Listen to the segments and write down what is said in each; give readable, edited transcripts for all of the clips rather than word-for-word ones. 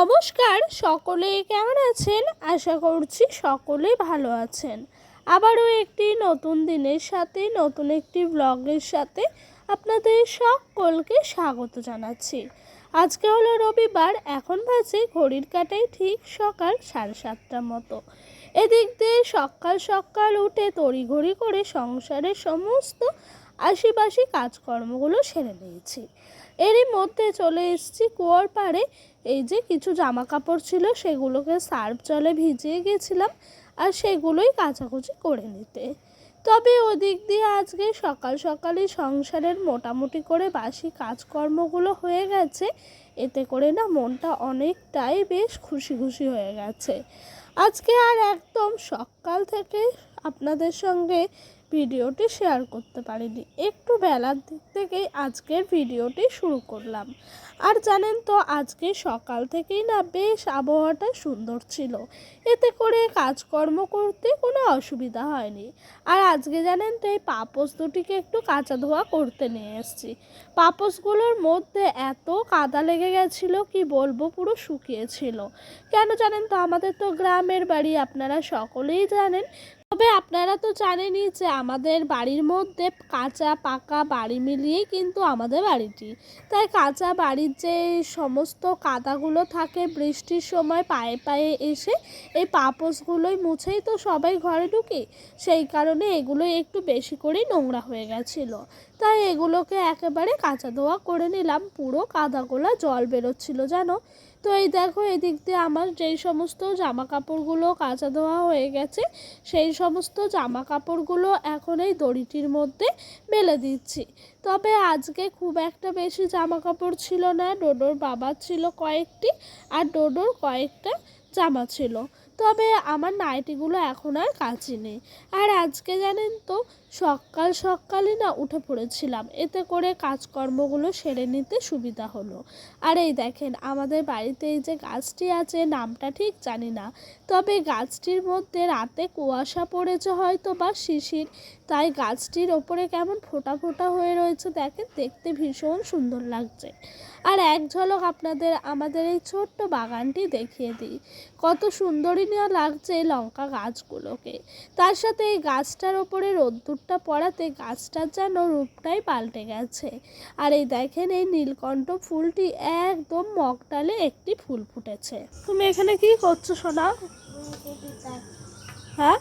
নমস্কার, সকলে কেমন আছেন? আশা করছি সকলেই ভালো আছেন। আবারও একটি নতুন দিনের সাথে নতুন একটি ব্লগের সাথে আপনাদের সকলকে স্বাগত জানাচ্ছি। আজকে হলো রবিবার, এখন বাজে ঘড়ির কাঁটায় ঠিক সকাল 7:30টার মতো। এদিক দিয়ে সকাল সকাল উঠে তড়িঘড়ি করে সংসারের সমস্ত আশিপাশি কাজকর্মগুলো সেরে নিয়েছি। এরই মধ্যে চলে এসেছি কুয়োর পাড়ে। এই যে কিছু জামা কাপড় ছিল সেগুলোকে সার্ফ জলে ভিজিয়ে গেছিলাম আর সেগুলোই কাচাকুচি করে নিতে। তবে ওদিক দিয়ে আজকে সকাল সকালই সংসারের মোটামুটি করে বাসি কাজকর্মগুলো হয়ে গেছে। এতে করে না মনটা অনেকটাই বেশ খুশি খুশি হয়ে গেছে। আজকে আর একদম সকাল থেকে আপনাদের সঙ্গে ভিডিওটি শেয়ার করতে পারিনি, একটু বেলার দিক থেকেই আজকের ভিডিওটি শুরু করলাম। আর জানেন তো আজকে সকাল থেকেই না বেশ আবহাওয়াটা সুন্দর ছিল, এতে করে কাজকর্ম করতে কোনো অসুবিধা হয়নি। আর আজকে জানেন তো এই পাপোশ দুটিকে একটু কাচা ধোয়া করতে নিয়ে এসেছি। পাপোশগুলোর মধ্যে এত কাদা লেগে গেছিলো কি বলবো, পুরো শুকিয়েছিল। কেন জানেন তো, আমাদের তো গ্রামের বাড়ি, আপনারা সকলেই জানেন। তবে আপনারা তো জানেনই যে আমাদের বাড়ির মধ্যে কাঁচা পাকা বাড়ি মিলিয়েই কিন্তু আমাদের বাড়িটি। তাই কাঁচা বাড়ির যে সমস্ত কাদাগুলো থাকে বৃষ্টির সময় পায়ে পায়ে এসে এই পাপোশগুলোই মুছেই তো সবাই ঘরে ঢুকি, সেই কারণে এগুলো একটু বেশি করেই নোংরা হয়ে গেছিলো। তাই এগুলোকে একেবারে কাঁচা ধোয়া করে নিলাম। পুরো কাদাগুলো জল বেরোচ্ছিল জানো। তো এই দেখো, এদিক দিয়ে আমার যেই সমস্ত জামা কাপড়গুলো কাঁচা ধোয়া হয়ে গেছে সেই সমস্ত জামা কাপড়গুলো এখন এই দড়িটির মধ্যে মেলে দিচ্ছি। তবে আজকে খুব একটা বেশি জামা কাপড় ছিল না, ডোডোর বাবার ছিল কয়েকটি আর ডোডোর কয়েকটা জামা ছিল। তবে আমার নাইটিগুলো এখন আর কাচিনি। আর আজকে জানেন তো সকাল সকালই না উঠে পড়েছিলাম, এতে করে কাজকর্মগুলো সেরে নিতে সুবিধা হলো। আর এই দেখেন আমাদের বাড়িতে এই যে গাছটি আছে, নামটা ঠিক জানি না, তবে গাছটির মধ্যে রাতে কুয়াশা পড়েছে হয়তো বা শিশির, তাই গাছটির ওপরে কেমন ফোঁটা ফোঁটা হয়ে রয়েছে দেখেন, দেখতে ভীষণ সুন্দর লাগছে। আর এক ঝলক আপনাদের আমাদের এই ছোট্ট বাগানটি দেখিয়ে দিই, কত সুন্দরই না লাগছে লঙ্কা গাছগুলোকে। তার সাথে এই গাছটার ওপরে রোদ্দুরটা পড়াতে গাছটার যেন রূপটাই পাল্টে গেছে। আর এই দেখেন এই নীলকণ্ঠ ফুলটি একদম মগডালে একটি ফুল ফুটেছে। তুমি এখানে কি করছো সোনা? হ্যাঁ,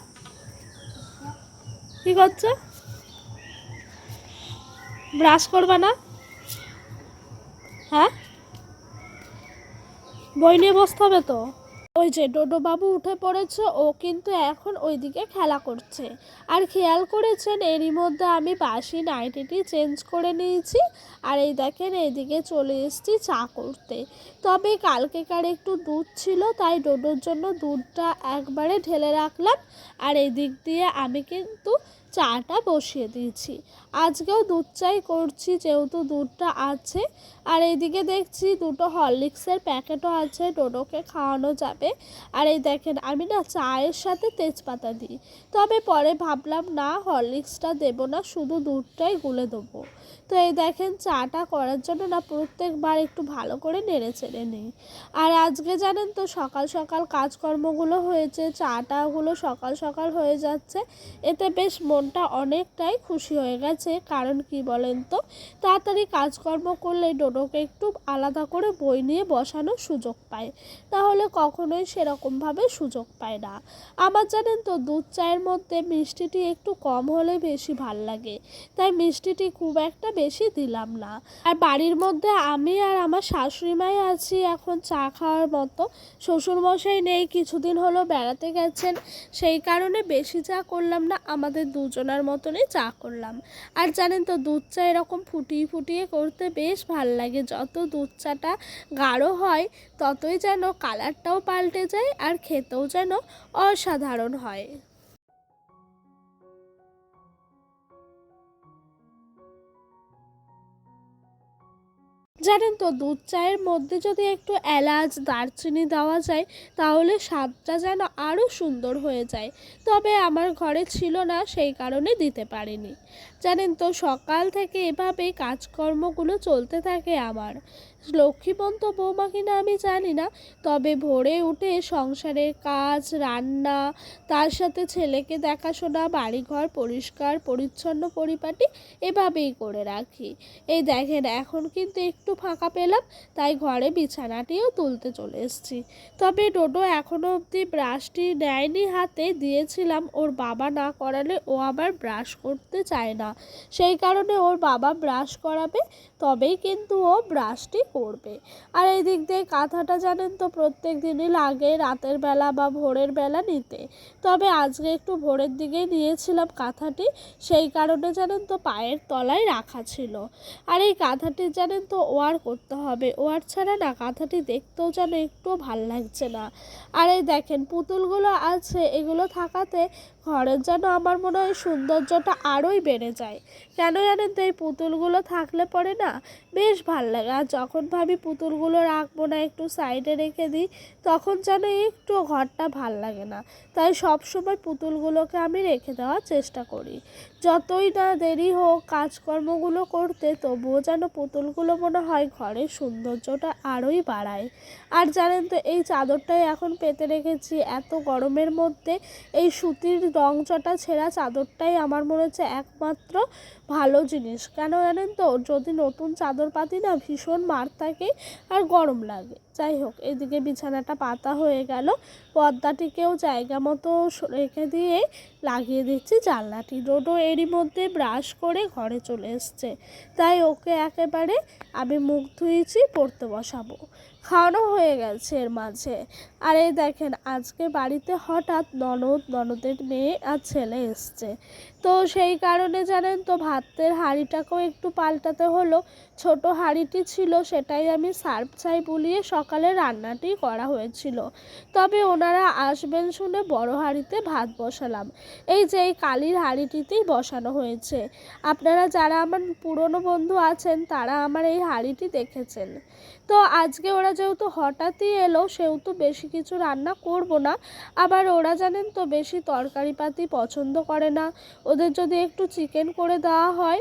কি করছো? ব্রাশ করবা না? হ্যাঁ, বই নিয়ে বসতে হবে তো। ওই যে ডোডো বাবু উঠে পড়েছে, ও কিন্তু এখন ওইদিকে খেলা করছে। আর খেয়াল করেছেন এরই মধ্যে আমি বাসি নাইটিটি চেঞ্জ করে নিয়েছি। আর এই দেখেন এইদিকে চলে এসেছি চা করতে। তবে কালকেকার একটু দুধ ছিল, তাই ডোডোর জন্য দুধটা একবারে ঢেলে রাখলাম। আর এই দিক দিয়ে আমি কিন্তু চাটা বসিয়ে দিয়েছি। আজকেও দুধ চাই করছি যেহেতু দুধটা আছে। আর এইদিকে দেখছি দুটো হরলিক্সের প্যাকেটও আছে, ডোডোকে খাওয়ানো যাবে। আর এই দেখেন আমি না চায়ের সাথে তেজপাতা দিই, তবে পরে ভাবলাম না হরলিক্সটা দেবো না, শুধু দুধটাই গুলে দেবো। তো এই দেখেন চাটা করার জন্য না প্রত্যেকবার একটু ভালো করে নেড়ে চেড়ে নিই। আর আজকে জানেন তো সকাল সকাল কাজকর্মগুলো হয়েছে, চাটাগুলো সকাল সকাল হয়ে যাচ্ছে, এতে বেশ মনটা অনেকটাই খুশি হয়ে গেছে। কারণ কি বলেন তো, তাড়াতাড়ি কাজকর্ম করলে ডোডোকে একটু আলাদা করে বই নিয়ে বসানোর সুযোগ পায়, তাহলে কখনোই সেরকমভাবে সুযোগ পায় না। আমার জানেন তো দুধ চায়ের মধ্যে মিষ্টিটি একটু কম হলে বেশি ভাল লাগে, তাই মিষ্টিটি খুব একটা বেশি দিলাম না। আর বাড়ির মধ্যে আমি আর আমার শাশুড়ি মাই আছি এখন চা খাওয়ার মতো। শ্বশুরমশাই নেই, কিছুদিন হলো বেড়াতে গেছেন, সেই কারণে বেশি চা করলাম না, আমাদের দুজনার মতনই চা করলাম। আর জানেন তো দুধ চা এরকম ফুটিয়ে ফুটিয়ে করতে বেশ ভাল লাগে। যত দুধ চাটা গাঢ় হয় ততই যেন কালারটাও পাল্টে যায় আর খেতেও যেন অসাধারণ হয়। জানেন তো দুধ চায়ের মধ্যে যদি একটু এলাচ দারচিনি দেওয়া যায় তাহলে স্বাদটা যেন আরও সুন্দর হয়ে যায়। তবে আমার ঘরে ছিল না, সেই কারণে দিতে পারিনি। জানেন তো সকাল থেকে এভাবেই কাজকর্মগুলো চলতে থাকে আমার। লক্ষ্মীবন্ত বৌমা কিনা আমি জানি না, তবে ভোরে উঠে সংসারের কাজ, রান্না, তার সাথে ছেলেকে দেখাশোনা, বাড়িঘর পরিষ্কার পরিচ্ছন্ন পরিপাটি এভাবেই করে রাখি। এই দেখেন এখন কিন্তু একটু ফাঁকা পেলাম, তাই ঘরে বিছানাটিও তুলতে চলে এসেছি। তবে ডোডো এখনও অবধি ব্রাশটি নেয়নি হাতে, দিয়েছিলাম ওর বাবা না করালে ও আবার ব্রাশ করতে চায় না, সেই কারণে ওর বাবা ব্রাশ করাবে, তবেই কিন্তু ও ব্রাশটি করবে। আর এই দিক দিয়ে কাঁথাটা জানেন তো প্রত্যেক দিনই লাগে রাতের বেলা বা ভোরের বেলা নিতে, তবে আজকে একটু ভোরের দিকেই নিয়েছিলাম কাঁথাটি, সেই কারণে জানেন তো পায়ের তলায় রাখা ছিল। আর এই কাঁথাটি জানেন তো ওয়ার করতে হবে, ওয়ার ছাড়া না কাঁথাটি দেখতেও যেন একটুও ভাল লাগছে না। আর এই দেখেন পুতুলগুলো আছে, এগুলো থাকাতে ঘরের যেন আমার মনে হয় সৌন্দর্যটা আরোই বেড়ে যায়। কেন জানেন তো, এই পুতুলগুলো থাকলে পরে না বেশ ভাল লাগে। আর যখন ভাবি পুতুলগুলো রাখবো না, একটু সাইডে রেখে দিই, তখন যেন একটু ঘরটা ভাল লাগে না। তাই সব সময় পুতুলগুলোকে আমি রেখে দেওয়ার চেষ্টা করি। যতই না দেরি হোক কাজকর্মগুলো করতে, তবুও যেন পুতুলগুলো মনে হয় ঘরের সৌন্দর্যটা আরোই বাড়ায়। আর জানেন তো এই চাদরটাই এখন পেতে রেখেছি এত গরমের মধ্যে, এই সুতির রংচটা ছেঁড়া চাদরটাই আমার মনে হচ্ছে একমাত্র ভালো জিনিস। কেন জানেন তো, যদি নতুন চাদর পাতি না ভীষণ মার থাকে আর গরম লাগে। যাই হোক, এদিকে বিছানাটা পাতা হয়ে গেল, পর্দাটিকেও জায়গা মতো রেখে দিয়ে লাগিয়ে দিচ্ছি জানলাটি। ডোডো এরই মধ্যে ব্রাশ করে ঘরে চলে এসছে, তাই ওকে একেবারে আমি মুখ ধুয়েছি, পড়তে বসাবো। খাওয়ানো হয়ে গেছে এর মাঝে। আর এই দেখেন আজকে বাড়িতে হঠাৎ ননদের মেয়ে আর ছেলে এসছে, তো সেই কারণে জানেন তো ভাতের হাঁড়িটাকেও একটু পাল্টাতে হলো। ছোট হাঁড়িটি ছিল সেটাই আমি সার্ফ ছাই বুলিয়ে সকালে রান্নাটি করা হয়েছিল, তবে ওনারা আসবেন শুনে বড় হাঁড়িতে ভাত বসালাম। এই যে এই কালির হাঁড়িটিতেই বসানো হয়েছে। আপনারা যারা আমার পুরনো বন্ধু আছেন তারা আমার এই হাঁড়িটি দেখেছেন। তো আজকে ওরা যেহেতু হঠাৎই এলো, সেহেতু বেশি কিছু রান্না করব না। আবার ওরা জানেন তো বেশি তরকারি পাতি পছন্দ করে না, ওদের যদি একটু চিকেন করে দেওয়া হয়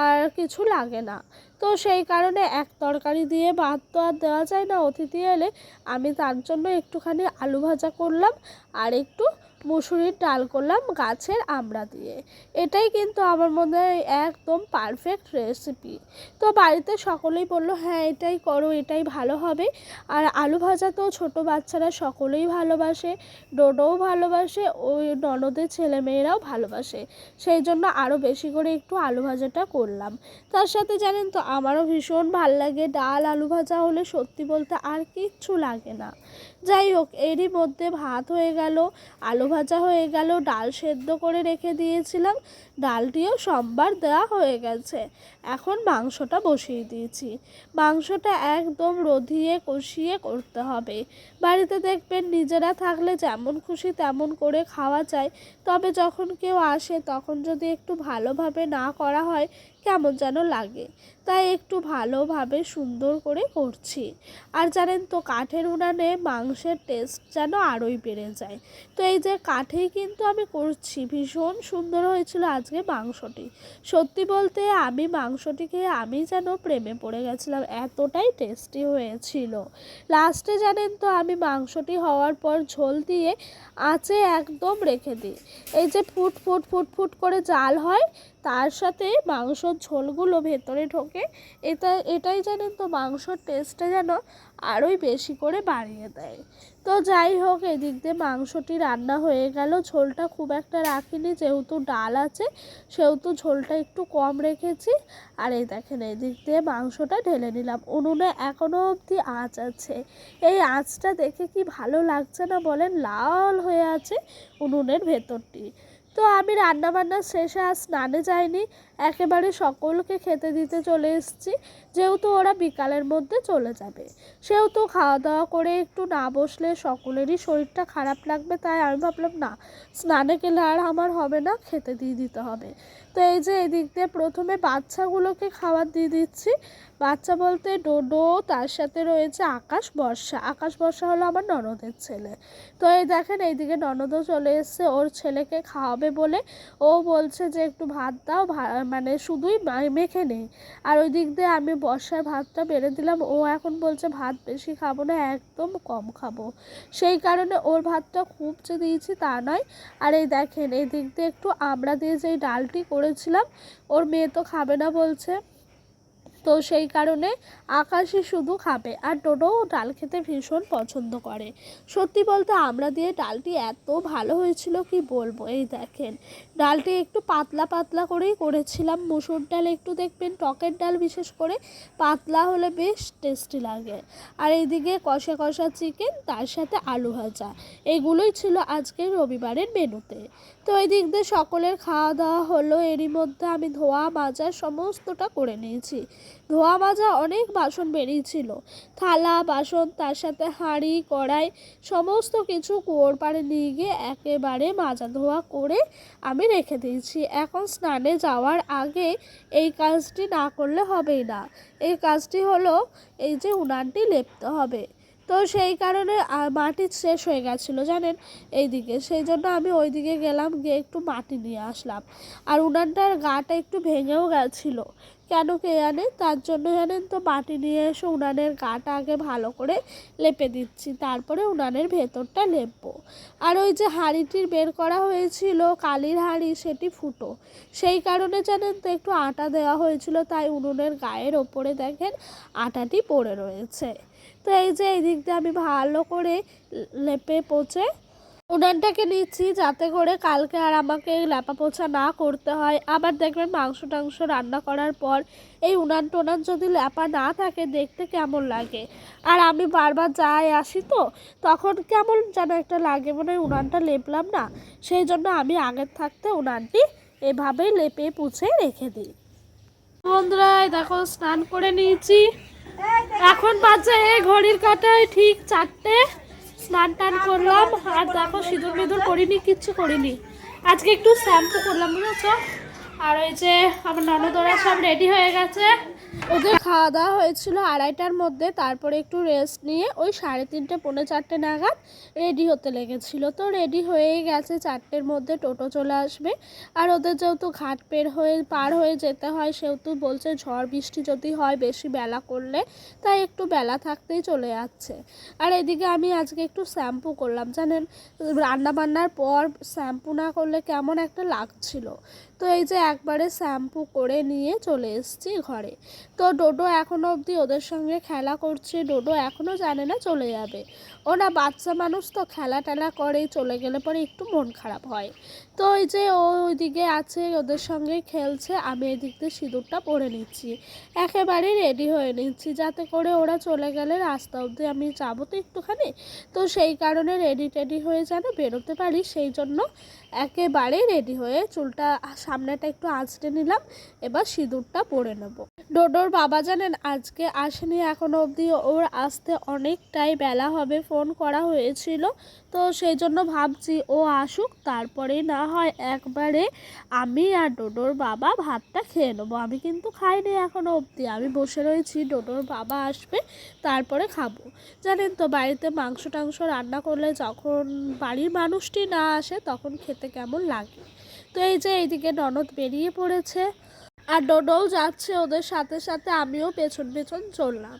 আর কিছু লাগে না। তো সেই কারণে এক তরকারি দিয়ে ভাত তো আর দেওয়া যায় না অতিথি এলে, আমি তার জন্য একটুখানি আলু ভাজা করলাম আর একটু মুসুরির ডাল করলাম গাছের আমড়া দিয়ে। এটাই কিন্তু আমার মনে হয় একদম পারফেক্ট রেসিপি। তো বাড়িতে সকলেই বলল হ্যাঁ এটাই করো, এটাই ভালো হবে। আর আলু ভাজা তো ছোটো বাচ্চারা সকলেই ভালোবাসে, ডোডোও ভালোবাসে, ওই ননদের ছেলেমেয়েরাও ভালোবাসে, সেই জন্য আরও বেশি করে একটু আলু ভাজাটা করলাম। তার সাথে জানেন তো আমারও ভীষণ ভাল লাগে, ডাল আলু ভাজা হলে সত্যি বলতে আর কিচ্ছু লাগে না। যাই হোক, এরই মধ্যে ভাত হয়ে গেল, আলু ভাজা হয়ে গেল, ডাল সেদ্ধ করে রেখে দিয়েছিলাম, ডালটিও সোমবার দেওয়া হয়ে গেছে। এখন মাংসটা বসিয়ে দিয়েছি। মাংসটা একদম রধিয়ে কষিয়ে করতে হবে। বাড়িতে দেখবেন নিজেরা থাকলে যেমন খুশি তেমন করে খাওয়া যায়, তবে যখন কেউ আসে তখন যদি একটু ভালোভাবে না করা হয় কেমন যেন লাগে, তাই একটু ভালোভাবে সুন্দর করে করছি। আর জানেন তো কাঠের উনানে মাংসের টেস্ট যেন আরোই বেড়ে যায়। তো এই যে কাঠেই কিন্তু আমি করছি, ভীষণ সুন্দর হয়েছিল আজকে মাংসটি। সত্যি বলতে আমি মাংসটি খেয়ে আমি যেন প্রেমে পড়ে গেছিলাম, এতটাই টেস্টি হয়েছিল। লাস্টে জানেন তো আমি মাংসটি হওয়ার পর ঝোল দিয়ে আঁচে একদম রেখে দিই। এই যে ফুট ফুট ফুট ফুট করে জাল হয়, তার সাথে মাংসর ঝোলগুলো ভেতরে ঢোকে, এটাই জানেন তো মাংসর টেস্টটা যেন আরোই বেশি করে বাড়িয়ে দেয়। তো যাই হোক, এদিক দিয়ে মাংসটি রান্না হয়ে গেল। ঝোলটা খুব একটা রাখিনি, যেহেতু ডাল আছে সেহেতু ঝোলটা একটু কম রেখেছি। আর এই দেখেন এদিক দিয়ে মাংসটা ঢেলে নিলাম। উনুনে এখনও অবধি আঁচ আছে, এই আঁচটা দেখে কি ভালো লাগছে না বলেন, লাল হয়ে আছে উনুনের ভেতরটি। তো আমি রান্নাবান্না শেষে আর স্নানে যাইনি, একেবারে সকলকে খেতে দিতে চলে এসেছি, যেহেতু ওরা বিকালের মধ্যে চলে যাবে। সেহেতু খাওয়া দাওয়া করে একটু না বসলে সকলেরই শরীরটা খারাপ লাগবে, তাই আমি ভাবলাম না, স্নানে গেলে আর আমার হবে না, খেতে দিয়ে দিতে হবে। তো এই যে এদিক দিয়ে প্রথমে বাচ্চাগুলোকে খাবার দিয়ে দিচ্ছি। বাচ্চা বলতে ডোডো, তার সাথে রয়েছে আকাশ বর্ষা। আকাশ বর্ষা হলো আমার ননদের ছেলে। তো এই দেখেন এইদিকে ননদও চলে এসছে ওর ছেলেকে খাওয়াবে বলে, ও বলছে যে একটু ভাত দাও, মানে শুধুই মেখে নেই। আর ওই দিক দিয়ে আমি বর্ষার ভাতটা বেড়ে দিলাম। ও এখন বলছে ভাত বেশি খাবো না, একদম কম খাবো। সেই কারণে ওর ভাতটা খুব যে দিয়েছি তা নয়। আর এই দেখেন এই দিক দিয়ে একটু আমড়া দিয়ে যেই ডালটি করেছিলাম, ওর মেয়ে তো খাবে না বলছে, তো সেই কারণে আকাশই শুধু খাবে। আর ডোডোও ডাল খেতে ভীষণ পছন্দ করে। সত্যি বলতে আমরা দিয়ে ডালটি এত ভালো হয়েছিল কি বলবো। এই দেখেন ডালটি একটু পাতলা পাতলা করেই করেছিলাম। মুসুর ডাল একটু দেখবেন, টকের ডাল বিশেষ করে পাতলা হলে বেশ টেস্টি লাগে। আর এইদিকে কষা কষা চিকেন, তার সাথে আলু ভাজা, এগুলোই ছিল আজকের রবিবারের মেনুতে। তো এই দিক দিয়ে সকলের খাওয়া দাওয়া হলো। এরই মধ্যে আমি ধোয়া মাজা সমস্তটা করে নিয়েছি। ধোয়া মাজা অনেক বাসন বেরিয়েছিল, থালা বাসন, তার সাথে হাঁড়ি কড়াই সমস্ত কিছু কুয়োর পাড়ে নিয়ে গিয়ে একেবারে মাজা ধোয়া করে আমি রেখে দিয়েছি। এখন স্নানে যাওয়ার আগে এই কাজটি না করলে হবেই না। এই কাজটি হলো এই যে উনানটি লেপতে হবে। তো সেই কারণে মাটি শেষ হয়ে গেছিলো জানেন এইদিকে, সেই জন্য আমি ওইদিকে গেলাম, গিয়ে একটু মাটি নিয়ে আসলাম। আর উনানটার গাটা একটু ভেঙেও গেছিলো, কেন কে জানে, তার জন্য জানেন তো মাটি নিয়ে এসে উনানের গাটা আগে ভালো করে লেপে দিচ্ছি, তারপরে উনানের ভেতরটা লেপবো। আর ওই যে হাঁড়িটির বের করা হয়েছিল কালির হাঁড়ি, সেটি ফুটো, সেই কারণে জানেন তো একটু আটা দেওয়া হয়েছিল, তাই উনুনের গায়ের ওপরে দেখেন আটাটি পড়ে রয়েছে। তো এই যে এই দিক দিয়ে আমি ভালো করে লেপে পোছে উনানটাকে নিচ্ছি, যাতে করে কালকে আর আমাকে লেপা পোছা না করতে হয়। আবার দেখবেন মাংস টাংস রান্না করার পর এই উনান টোনান যদি লেপা না থাকে দেখতে কেমন লাগে। আর আমি বারবার যাই আসি তো তখন কেমন যেন একটা লাগে, মনে হয় উনানটা লেপলাম না। সেই জন্য আমি আগের থাকতে উনানটি এভাবেই লেপে পুছে রেখে দিই। বন্ধুরা দেখো স্নান করে নিয়েছি, এখন বাজে ঘড়ির কাঁটায় ঠিক 4টে। স্নান টান করলাম, আর দেখো সিঁদুর মিঁদুর করিনি, কিচ্ছু করিনি। আজকে একটু শ্যাম্পু করলাম বুঝেছো। আর ওই যে আমার ননদরা সব রেডি হয়ে গেছে, ওদের খাওয়া দাওয়া হয়েছিল 2:30টার মধ্যে, তারপরে একটু রেস্ট নিয়ে ওই 3:30 পৌনে 4টে নাগাদ রেডি হতে লেগেছিল। তো রেডি হয়েই গেছে, 4টের মধ্যে টোটো চলে আসবে। আর ওদের যেহেতু ঘাট পার হয়ে যেতে হয়, সেহেতু বলছে ঝড় বৃষ্টি যদি হয় বেশি বেলা করলে, তাই একটু বেলা থাকতেই চলে যাচ্ছে। আর এদিকে আমি আজকে একটু শ্যাম্পু করলাম জানেন, রান্নাবান্নার পর শ্যাম্পু না করলে কেমন একটা লাগছিল। তো এই যে একবারে শ্যাম্পু করে নিয়ে চলে এসেছি ঘরে। তো ডোডো এখনও অবধি ওদের সঙ্গে খেলা করছে, ডোডো এখনও জানে না চলে যাবে। ও না বাচ্চা মানুষ তো, খেলা টেলা করে, চলে গেলে পরে একটু মন খারাপ হয়। তো ওই যে ও ওইদিকে আছে ওদের সঙ্গে খেলছে, আমি এদিক দিয়ে সিঁদুরটা পরে নিচ্ছি, একেবারে রেডি হয়ে নিচ্ছি, যাতে করে ওরা চলে গেলে রাস্তা অবধি আমি যাবো তো একটুখানি, তো সেই কারণে রেডি টেডি হয়ে যেন বেরোতে পারি, সেই জন্য একেবারে রেডি হয়ে চুলটা সামনেটা একটু আঁচড়ে নিলাম, এবার সিঁদুরটা পরে নেব। ডোডোর বাবা জানেন আজকে আসেনি এখনো অবধি, ওর আসতে অনেকটাই বেলা হবে, ফোন করা হয়েছিল। তো সেই জন্য ভাবছি ও আসুক, তারপরে না হয় একবারে আমি আর ডোডোর বাবা ভাতটা খেয়ে নেবো। আমি কিন্তু খাইনি এখনো অবধি, আমি বসে রয়েছি, ডোডোর বাবা আসবে তারপরে খাবো। জানেন তো বাড়িতে মাংস টাংস রান্না করলে যখন বাড়ির মানুষটি না আসে তখন খেতে কেমন লাগে। তো এই যে এইদিকে ননদ বেরিয়ে পড়েছে, আর ডোডোও যাচ্ছে ওদের সাথে সাথে, আমিও পেছন পেছন চললাম।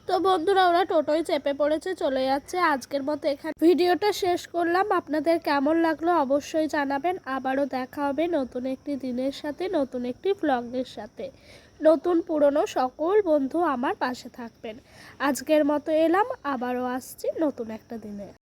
তো বন্ধুরা ওরা টোটোয় চেপে পড়েছে, চলে যাচ্ছে। আজকের মতো এখানে ভিডিওটা শেষ করলাম। আপনাদের কেমন লাগলো অবশ্যই জানাবেন। আবারও দেখা হবে নতুন একটি দিনের সাথে, নতুন একটি ব্লগের সাথে। নতুন পুরনো সকল বন্ধু আমার পাশে থাকবেন। আজকের মতো এলাম, আবারও আসছি নতুন একটা দিনে।